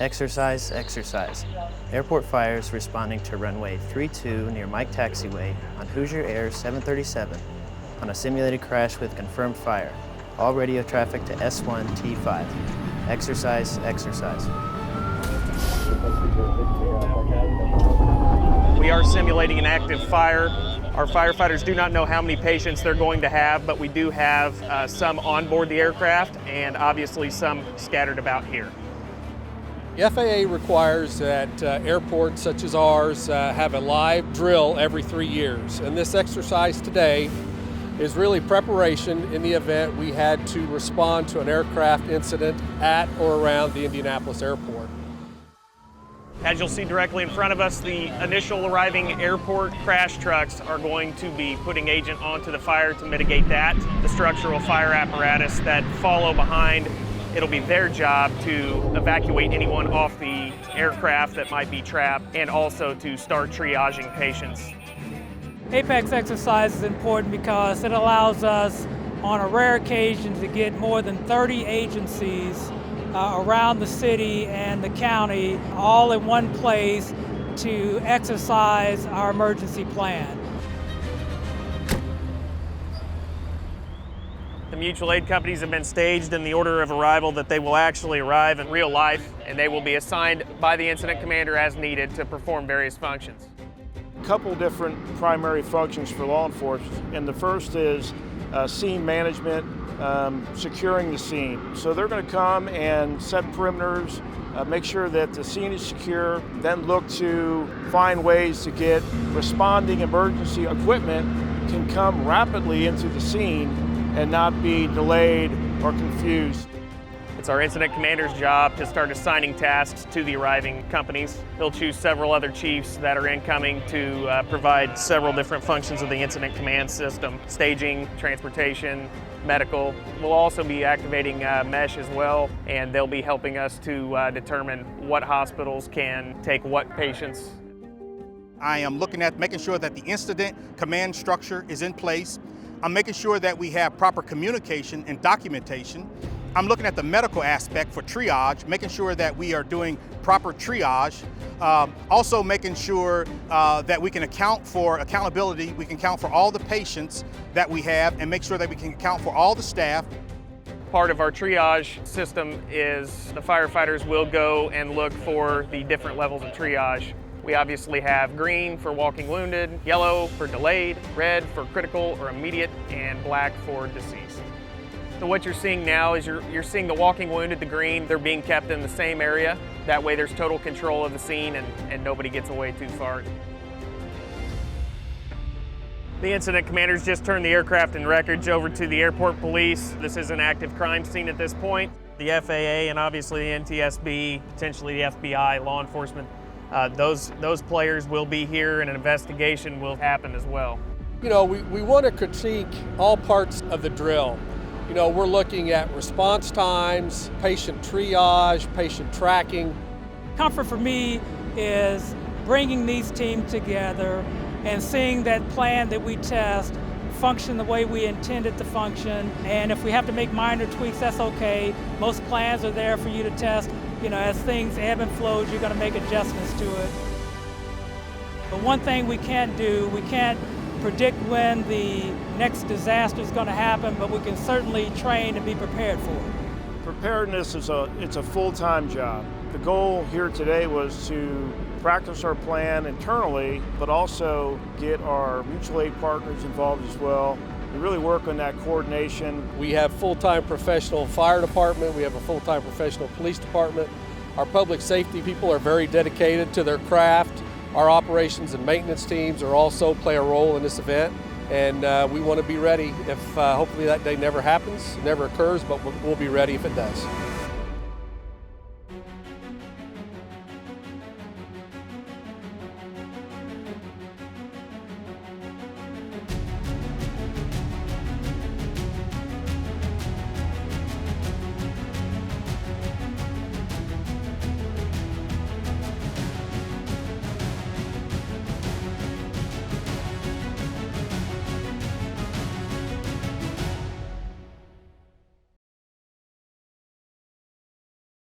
Exercise, exercise. Airport fires responding to runway 32 near Mike Taxiway on Hoosier Air 737 on a simulated crash with confirmed fire. All radio traffic to S1T5. Exercise, exercise. We are simulating an active fire. Our firefighters do not know how many patients they're going to have, but we do have some on board the aircraft and obviously some scattered about here. The FAA requires that airports such as ours have a live drill every 3 years. And this exercise today is really preparation in the event we had to respond to an aircraft incident at or around the Indianapolis Airport. As you'll see directly in front of us, the initial arriving airport crash trucks are going to be putting agent onto the fire to mitigate that. The structural fire apparatus that follow behind, it'll be their job to evacuate anyone off the aircraft that might be trapped and also to start triaging patients. Apex exercise is important because it allows us on a rare occasion to get more than 30 agencies around the city and the county all in one place to exercise our emergency plan. The mutual aid companies have been staged in the order of arrival that they will actually arrive in real life, and they will be assigned by the incident commander as needed to perform various functions. A couple different primary functions for law enforcement, and the first is scene management, securing the scene. So they're going to come and set perimeters, make sure that the scene is secure, then look to find ways to get responding emergency equipment can come rapidly into the scene and not be delayed or confused. It's our incident commander's job to start assigning tasks to the arriving companies. He'll choose several other chiefs that are incoming to provide several different functions of the incident command system: staging, transportation, medical. We'll also be activating mesh as well, and they'll be helping us to determine what hospitals can take what patients. I am looking at making sure that the incident command structure is in place. I'm making sure that we have proper communication and documentation. I'm looking at the medical aspect for triage, making sure that we are doing proper triage. Also making sure that we can account for accountability. We can count for all the patients that we have and make sure that we can account for all the staff. Part of our triage system is the firefighters will go and look for the different levels of triage. We obviously have green for walking wounded, yellow for delayed, red for critical or immediate, and black for deceased. So what you're seeing now is you're seeing the walking wounded, the green, they're being kept in the same area. That way there's total control of the scene and nobody gets away too far. The incident commanders just turned the aircraft and wreckage over to the airport police. This is an active crime scene at this point. The FAA and obviously the NTSB, potentially the FBI, law enforcement, those players will be here and an investigation will happen as well. You know, we want to critique all parts of the drill. You know, we're looking at response times, patient triage, patient tracking. Comfort for me is bringing these teams together and seeing that plan that we test function the way we intend it to function. And if we have to make minor tweaks, that's okay. Most plans are there for you to test. You know, as things ebb and flow, you're going to make adjustments to it. But one thing we can't do, we can't predict when the next disaster is going to happen, but we can certainly train and be prepared for it. Preparedness is a full-time job. The goal here today was to practice our plan internally, but also get our mutual aid partners involved as well. We really work on that coordination. We have full-time professional fire department. We have a full-time professional police department. Our public safety people are very dedicated to their craft. Our operations and maintenance teams are also play a role in this event, and we want to be ready if hopefully that day never happens, never occurs, but we'll be ready if it does.